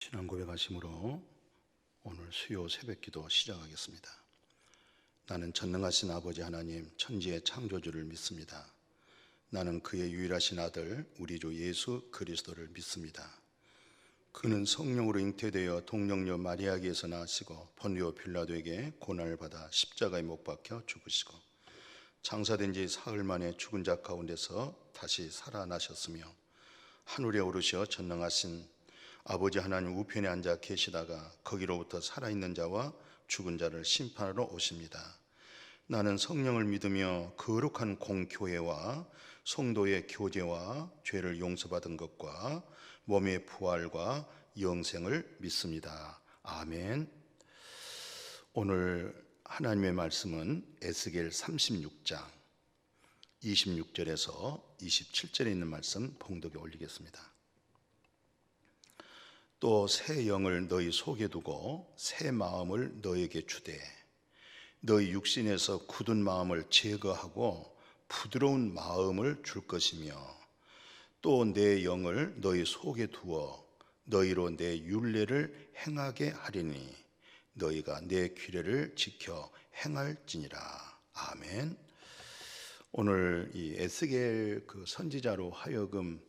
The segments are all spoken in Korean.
신앙 고백하심으로 오늘 수요 새벽기도 시작하겠습니다. 나는 전능하신 아버지 하나님 천지의 창조주를 믿습니다. 나는 그의 유일하신 아들 우리 주 예수 그리스도를 믿습니다. 그는 성령으로 잉태되어 동정녀 마리아에게서 나시고 본디오 빌라도에게 고난을 받아 십자가에 못 박혀 죽으시고 장사된 지 사흘 만에 죽은 자 가운데서 다시 살아나셨으며 하늘에 오르셔 전능하신 아버지 하나님 우편에 앉아 계시다가 거기로부터 살아있는 자와 죽은 자를 심판하러 오십니다. 나는 성령을 믿으며 거룩한 공교회와 성도의 교제와 죄를 용서받은 것과 몸의 부활과 영생을 믿습니다. 아멘. 오늘 하나님의 말씀은 에스겔 36장 26절에서 27절에 있는 말씀 봉독에 올리겠습니다. 또 새 영을 너희 속에 두고 새 마음을 너에게 주되 너희 육신에서 굳은 마음을 제거하고 부드러운 마음을 줄 것이며 또 내 영을 너희 속에 두어 너희로 내 율례를 행하게 하리니 너희가 내 규례를 지켜 행할지니라. 아멘. 오늘 이 에스겔 그 선지자로 하여금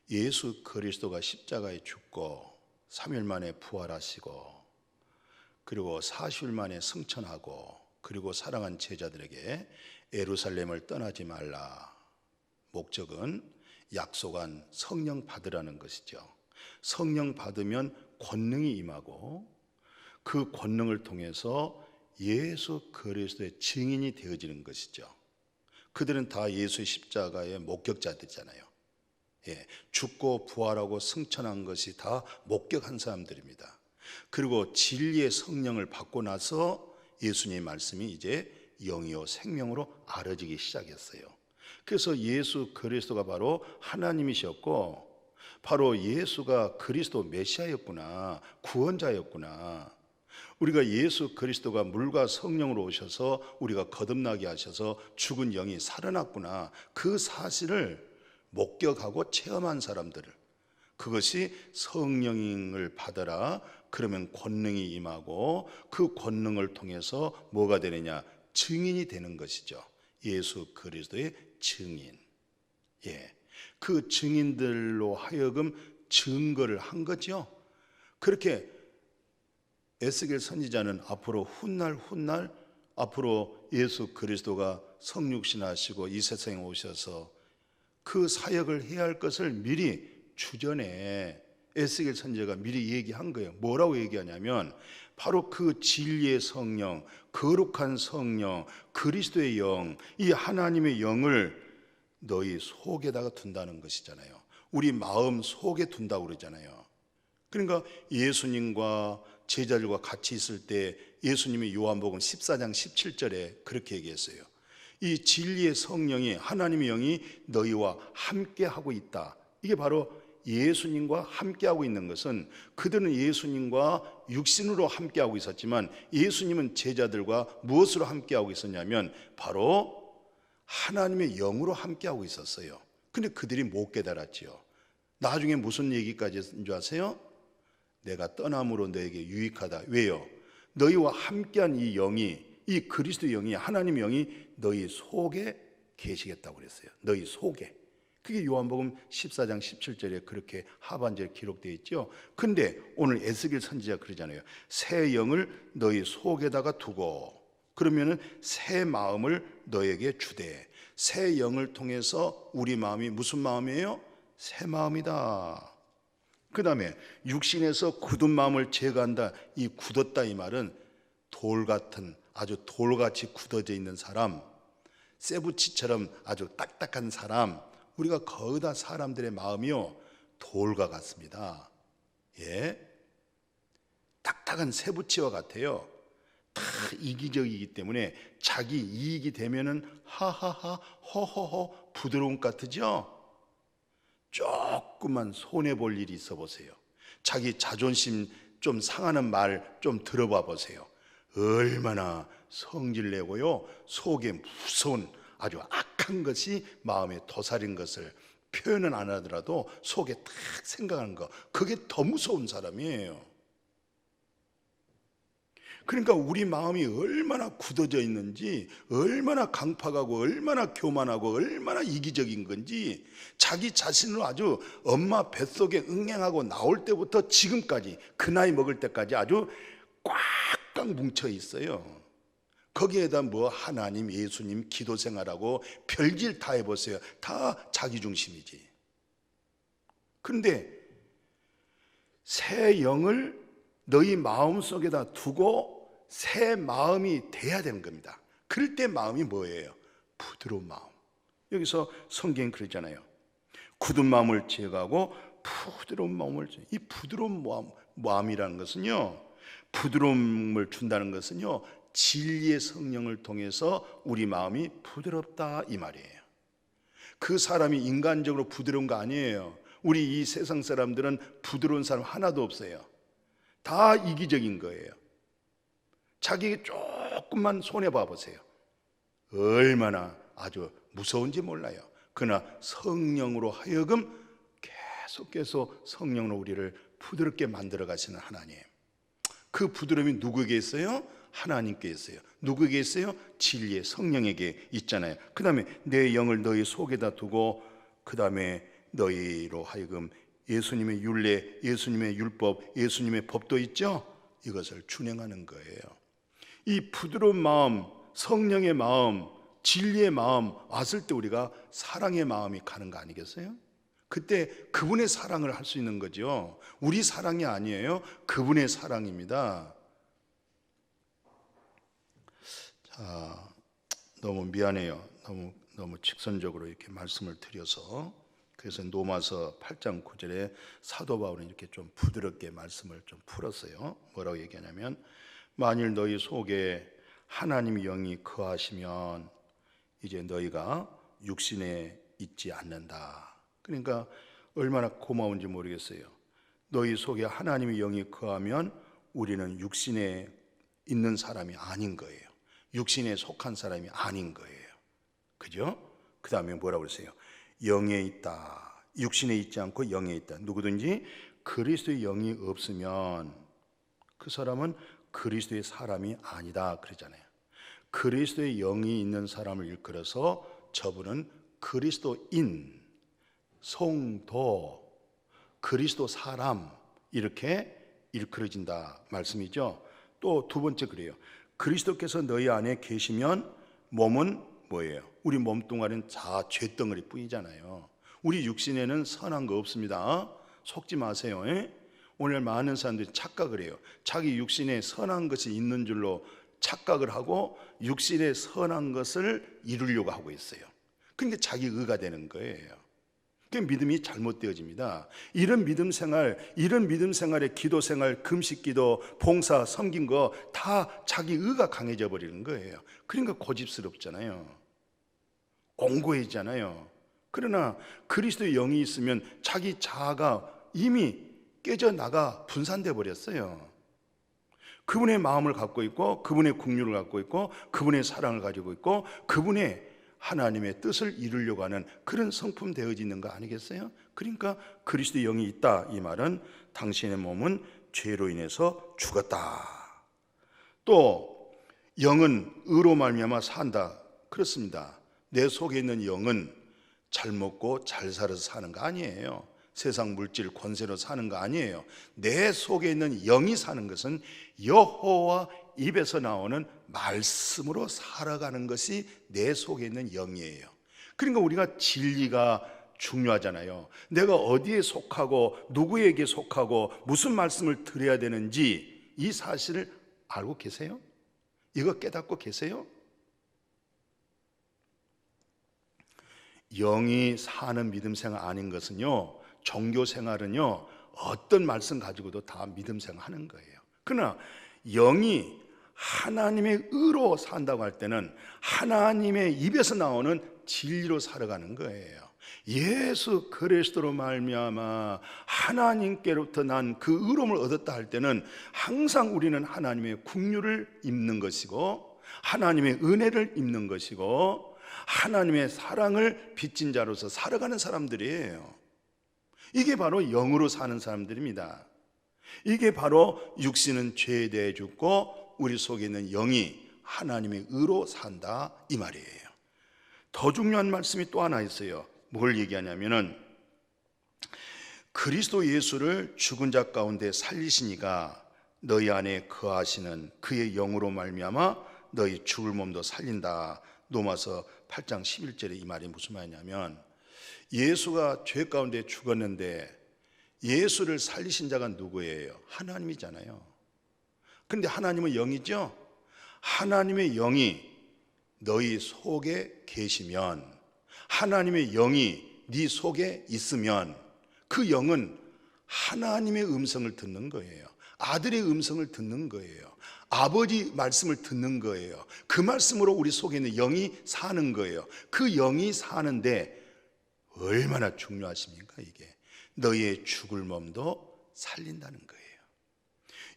예수 그리스도가 십자가에 죽고 3일 만에 부활하시고 그리고 40일 만에 승천하고 그리고 사랑한 제자들에게 예루살렘을 떠나지 말라. 목적은 약속한 성령 받으라는 것이죠. 성령 받으면 권능이 임하고 그 권능을 통해서 예수 그리스도의 증인이 되어지는 것이죠. 그들은 다 예수의 십자가의 목격자들이잖아요. 죽고 부활하고 승천한 것이 다 목격한 사람들입니다. 그리고 진리의 성령을 받고 나서 예수님의 말씀이 이제 영이요 생명으로 알아지기 시작했어요. 그래서 예수 그리스도가 바로 하나님이셨고 바로 예수가 그리스도 메시아였구나, 구원자였구나. 우리가 예수 그리스도가 물과 성령으로 오셔서 우리가 거듭나게 하셔서 죽은 영이 살아났구나, 그 사실을 목격하고 체험한 사람들, 그것이 성령을 받아라. 그러면 권능이 임하고 그 권능을 통해서 뭐가 되느냐? 증인이 되는 것이죠. 예수 그리스도의 증인. 그 증인들로 하여금 증거를 한 거죠. 그렇게 에스겔 선지자는 앞으로 훗날 앞으로 예수 그리스도가 성육신하시고 이 세상에 오셔서 그 사역을 해야 할 것을 미리 주전에 에스겔 선지자가 미리 얘기한 거예요. 뭐라고 얘기하냐면 바로 그 진리의 성령, 거룩한 성령, 그리스도의 영, 이 하나님의 영을 너희 속에다가 둔다는 것이잖아요. 우리 마음 속에 둔다고 그러잖아요. 그러니까 예수님과 제자들과 같이 있을 때 예수님이 요한복음 14장 17절에 그렇게 얘기했어요. 이 진리의 성령이, 하나님의 영이 너희와 함께하고 있다. 이게 바로 예수님과 함께하고 있는 것은 그들은 예수님과 육신으로 함께하고 있었지만 예수님은 제자들과 무엇으로 함께하고 있었냐면 바로 하나님의 영으로 함께하고 있었어요. 근데 그들이 못 깨달았지요. 나중에 무슨 얘기까지 했는 줄 아세요? 내가 떠남으로 너에게 유익하다. 왜요? 너희와 함께한 이 영이, 이 그리스도의 영이, 하나님의 영이 너희 속에 계시겠다고 그랬어요. 너희 속에. 그게 요한복음 14장 17절에 그렇게 하반절에 기록되어 있죠. 근데 오늘 에스겔 선지자가 그러잖아요. 새 영을 너희 속에다가 두고 그러면은 새 마음을 너에게 주되, 새 영을 통해서 우리 마음이 무슨 마음이에요? 새 마음이다. 그 다음에 육신에서 굳은 마음을 제거한다. 이 굳었다 이 말은 돌 같은, 아주 돌같이 굳어져 있는 사람, 쇠붙이처럼 아주 딱딱한 사람, 우리가 거의 다 사람들의 마음이요 돌과 같습니다. 딱딱한 쇠붙이와 같아요. 다 이기적이기 때문에 자기 이익이 되면은 하하하 허허허 부드러운 것 같으죠? 조금만 손해볼 일이 있어 보세요. 자기 자존심 좀 상하는 말 좀 들어봐 보세요. 얼마나 성질내고요 속에 무서운 아주 악한 것이 마음에 도사린 것을 표현은 안 하더라도 속에 딱 생각하는 거, 그게 더 무서운 사람이에요. 그러니까 우리 마음이 얼마나 굳어져 있는지, 얼마나 강팍하고 얼마나 교만하고 얼마나 이기적인 건지 자기 자신을 아주 엄마 뱃속에 응행하고 나올 때부터 지금까지, 그 나이 먹을 때까지 아주 꽉꽉 뭉쳐 있어요. 거기에다 뭐 하나님, 예수님, 기도 생활하고 별짓 다 해보세요. 다 자기 중심이지. 그런데 새 영을 너희 마음속에다 두고 새 마음이 돼야 되는 겁니다. 그럴 때 마음이 뭐예요? 부드러운 마음. 여기서 성경이 그러잖아요. 굳은 마음을 제거하고 부드러운 마음을. 이 부드러운 마음이라는 것은요, 부드러움을 준다는 것은요, 진리의 성령을 통해서 우리 마음이 부드럽다 이 말이에요. 그 사람이 인간적으로 부드러운 거 아니에요. 우리 이 세상 사람들은 부드러운 사람 하나도 없어요. 다 이기적인 거예요. 자기 조금만 손해봐 보세요. 얼마나 아주 무서운지 몰라요. 그러나 성령으로 하여금 계속 성령으로 우리를 부드럽게 만들어 가시는 하나님. 그 부드러움이 누구에게 있어요? 하나님께 있어요. 누구에게 있어요? 진리의 성령에게 있잖아요. 그 다음에 내 영을 너희 속에다 두고, 그 다음에 너희로 하여금 예수님의 율례, 예수님의 율법, 예수님의 법도 있죠? 이것을 준행하는 거예요. 이 부드러운 마음, 성령의 마음, 진리의 마음 왔을 때 우리가 사랑의 마음이 가는 거 아니겠어요? 그때 그분의 사랑을 할 수 있는 거죠. 우리 사랑이 아니에요. 그분의 사랑입니다. 자, 너무 미안해요. 너무 직선적으로 이렇게 말씀을 드려서. 그래서 로마서 8장 9절에 사도 바울은 이렇게 좀 부드럽게 말씀을 좀 풀었어요. 뭐라고 얘기하냐면, 만일 너희 속에 하나님의 영이 거하시면 이제 너희가 육신에 있지 않는다. 그러니까 얼마나 고마운지 모르겠어요. 너희 속에 하나님의 영이 거하면 우리는 육신에 있는 사람이 아닌 거예요. 육신에 속한 사람이 아닌 거예요. 그죠? 그 다음에 뭐라고 그랬어요? 영에 있다. 육신에 있지 않고 영에 있다. 누구든지 그리스도의 영이 없으면 그 사람은 그리스도의 사람이 아니다 그러잖아요. 그리스도의 영이 있는 사람을 일컬어서 저분은 그리스도인, 성도, 그리스도 사람 이렇게 일컬어진다 말씀이죠. 또 두 번째 그래요. 그리스도께서 너희 안에 계시면 몸은 뭐예요? 우리 몸뚱아리는 다 죄덩어리 뿐이잖아요. 우리 육신에는 선한 거 없습니다. 속지 마세요. 오늘 많은 사람들이 착각을 해요. 자기 육신에 선한 것이 있는 줄로 착각을 하고 육신의 선한 것을 이루려고 하고 있어요. 그러니까 자기 의가 되는 거예요. 그 믿음이 잘못되어집니다. 이런 믿음 생활의 기도 생활, 금식 기도, 봉사, 섬긴 거 다 자기 의가 강해져 버리는 거예요. 그러니까 고집스럽잖아요. 옹고해지잖아요. 그러나 그리스도의 영이 있으면 자기 자아가 이미 깨져나가 분산돼 버렸어요. 그분의 마음을 갖고 있고, 그분의 긍휼을 갖고 있고, 그분의 사랑을 가지고 있고, 그분의 하나님의 뜻을 이루려고 하는 그런 성품 되어지는 거 아니겠어요? 그러니까 그리스도의 영이 있다 이 말은 당신의 몸은 죄로 인해서 죽었다. 또 영은 의로 말미암아 산다. 그렇습니다. 내 속에 있는 영은 잘 먹고 잘 살아서 사는 거 아니에요. 세상 물질 권세로 사는 거 아니에요. 내 속에 있는 영이 사는 것은 여호와 입에서 나오는 말씀으로 살아가는 것이 내 속에 있는 영이에요. 그러니까 우리가 진리가 중요하잖아요. 내가 어디에 속하고 누구에게 속하고 무슨 말씀을 드려야 되는지 이 사실을 알고 계세요? 이거 깨닫고 계세요? 영이 사는 믿음 생활 아닌 것은요, 종교 생활은요, 어떤 말씀 가지고도 다 믿음 생활 하는 거예요. 그러나 영이 하나님의 의로 산다고 할 때는 하나님의 입에서 나오는 진리로 살아가는 거예요. 예수 그리스도로 말미암아 하나님께로부터 난 그 의로움을 얻었다 할 때는 항상 우리는 하나님의 긍휼을 입는 것이고, 하나님의 은혜를 입는 것이고, 하나님의 사랑을 빚진 자로서 살아가는 사람들이에요. 이게 바로 영으로 사는 사람들입니다. 이게 바로 육신은 죄에 대해 죽고 우리 속에 있는 영이 하나님의 의로 산다, 이 말이에요. 더 중요한 말씀이 또 하나 있어요. 뭘 얘기하냐면은 그리스도 예수를 죽은 자 가운데 살리시니가 너희 안에 거하시는 그의 영으로 말미암아 너희 죽을 몸도 살린다. 로마서 8장 11절에 이 말이 무슨 말이냐면 예수가 죄 가운데 죽었는데 예수를 살리신 자가 누구예요? 하나님이잖아요. 그런데 하나님은 영이죠. 하나님의 영이 너희 속에 계시면, 하나님의 영이 네 속에 있으면 그 영은 하나님의 음성을 듣는 거예요. 아들의 음성을 듣는 거예요. 아버지 말씀을 듣는 거예요. 그 말씀으로 우리 속에 있는 영이 사는 거예요. 그 영이 사는데 얼마나 중요하십니까? 이게 너희의 죽을 몸도 살린다는 거예요.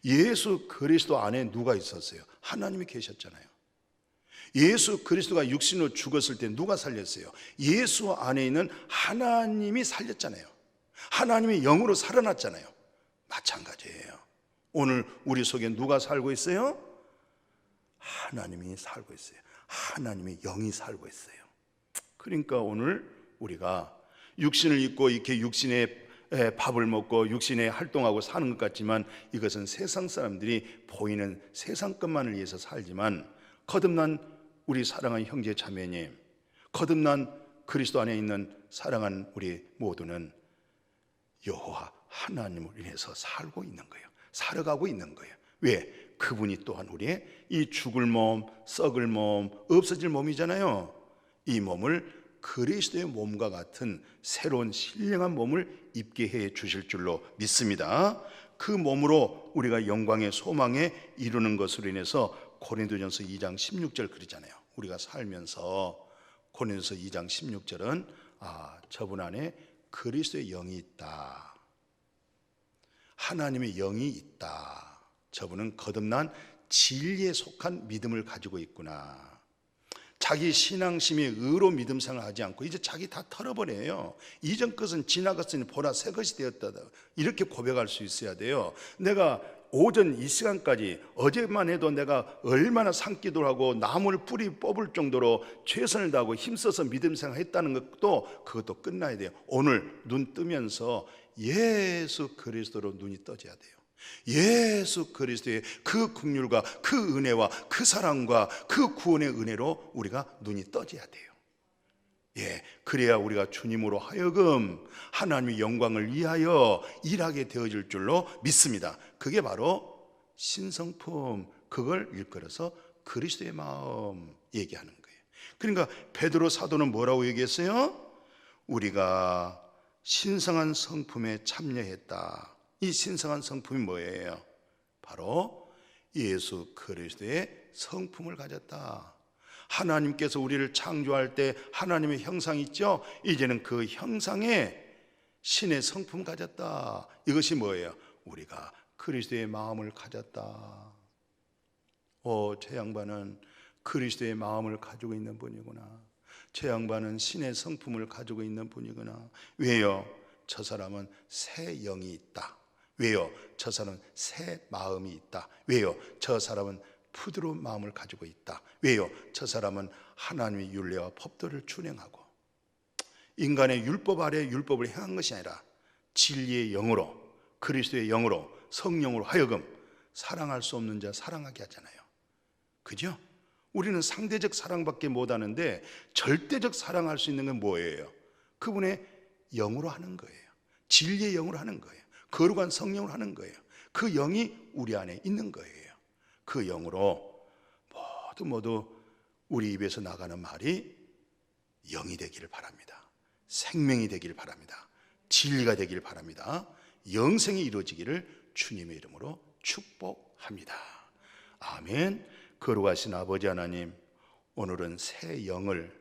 예수 그리스도 안에 누가 있었어요? 하나님이 계셨잖아요. 예수 그리스도가 육신으로 죽었을 때 누가 살렸어요? 예수 안에 있는 하나님이 살렸잖아요. 하나님이 영으로 살아났잖아요. 마찬가지예요. 오늘 우리 속에 누가 살고 있어요? 하나님이 살고 있어요. 하나님의 영이 살고 있어요. 그러니까 오늘 우리가 육신을 입고 이렇게 육신의 밥을 먹고 육신에 활동하고 사는 것 같지만 이것은 세상 사람들이 보이는 세상 것만을 위해서 살지만 거듭난 우리 사랑하는 형제 자매님, 거듭난 그리스도 안에 있는 사랑하는 우리 모두는 여호와 하나님을 인해서 살고 있는 거예요. 살아가고 있는 거예요. 왜? 그분이 또한 우리의 이 죽을 몸, 썩을 몸, 없어질 몸이잖아요. 이 몸을 그리스도의 몸과 같은 새로운 신령한 몸을 입게 해 주실 줄로 믿습니다. 그 몸으로 우리가 영광의 소망에 이루는 것으로 인해서 고린도전서 2장 16절 그러잖아요. 우리가 살면서 고린도전서 2장 16절은 저분 안에 그리스도의 영이 있다. 하나님의 영이 있다. 저분은 거듭난 진리에 속한 믿음을 가지고 있구나. 자기 신앙심의 의로 믿음 생활하지 않고 이제 자기 다 털어버려요. 이전 것은 지나갔으니 보라 새 것이 되었다. 이렇게 고백할 수 있어야 돼요. 내가 오전 이 시간까지 어제만 해도 내가 얼마나 산기도를 하고 나무를 뿌리 뽑을 정도로 최선을 다하고 힘써서 믿음 생활했다는 것도 그것도 끝나야 돼요. 오늘 눈 뜨면서 예수 그리스도로 눈이 떠져야 돼요. 예수 그리스도의 그 긍휼과 그 은혜와 그 사랑과 그 구원의 은혜로 우리가 눈이 떠져야 돼요. 그래야 우리가 주님으로 하여금 하나님의 영광을 위하여 일하게 되어질 줄로 믿습니다. 그게 바로 신성품, 그걸 일컬어서 그리스도의 마음 얘기하는 거예요. 그러니까 베드로 사도는 뭐라고 얘기했어요? 우리가 신성한 성품에 참여했다. 이 신성한 성품이 뭐예요? 바로 예수 그리스도의 성품을 가졌다. 하나님께서 우리를 창조할 때 하나님의 형상이 있죠? 이제는 그 형상에 신의 성품 가졌다. 이것이 뭐예요? 우리가 그리스도의 마음을 가졌다. 저 양반은 그리스도의 마음을 가지고 있는 분이구나. 저 양반은 신의 성품을 가지고 있는 분이구나. 왜요? 저 사람은 새 영이 있다. 왜요? 저 사람은 새 마음이 있다. 왜요? 저 사람은 부드러운 마음을 가지고 있다. 왜요? 저 사람은 하나님의 율례와 법도를 준행하고 인간의 율법 아래 율법을 행한 것이 아니라 진리의 영으로, 그리스도의 영으로, 성령으로 하여금 사랑할 수 없는 자 사랑하게 하잖아요. 그죠? 우리는 상대적 사랑밖에 못하는데 절대적 사랑할 수 있는 건 뭐예요? 그분의 영으로 하는 거예요. 진리의 영으로 하는 거예요. 거룩한 성령으로 하는 거예요. 그 영이 우리 안에 있는 거예요. 그 영으로 모두 우리 입에서 나가는 말이 영이 되기를 바랍니다. 생명이 되기를 바랍니다. 진리가 되기를 바랍니다. 영생이 이루어지기를 주님의 이름으로 축복합니다. 아멘. 거룩하신 아버지 하나님, 오늘은 새 영을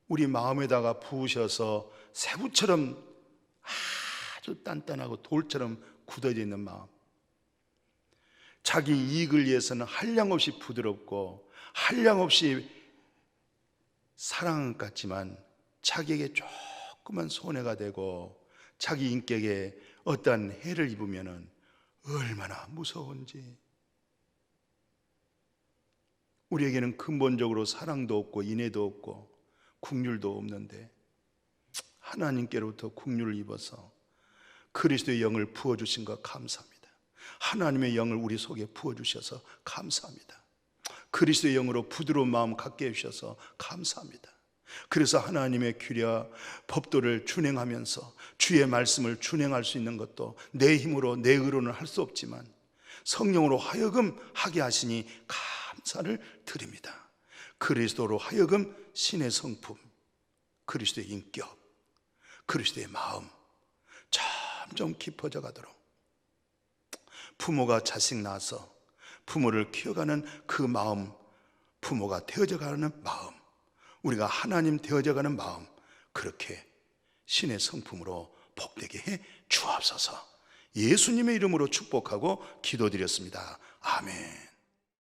우리 마음에다가 부으셔서 새부처럼 아주 단단하고 돌처럼 굳어져 있는 마음, 자기 이익을 위해서는 한량없이 부드럽고 한량없이 사랑 같지만 자기에게 조그만 손해가 되고 자기 인격에 어떠한 해를 입으면 얼마나 무서운지. 우리에게는 근본적으로 사랑도 없고 인애도 없고 긍휼도 없는데 하나님께로부터 긍휼을 입어서 그리스도의 영을 부어주신 것 감사합니다. 하나님의 영을 우리 속에 부어주셔서 감사합니다. 그리스도의 영으로 부드러운 마음 갖게 해주셔서 감사합니다. 그래서 하나님의 규례와 법도를 준행하면서 주의 말씀을 준행할 수 있는 것도 내 힘으로 내 의로는 할 수 없지만 성령으로 하여금 하게 하시니 감사를 드립니다. 그리스도로 하여금 신의 성품, 그리스도의 인격, 그리스도의 마음 점점 깊어져 가도록, 부모가 자식 낳아서 부모를 키워가는 그 마음, 부모가 되어져 가는 마음, 우리가 하나님 되어져 가는 마음, 그렇게 신의 성품으로 복되게 해 주옵소서. 예수님의 이름으로 축복하고 기도드렸습니다. 아멘.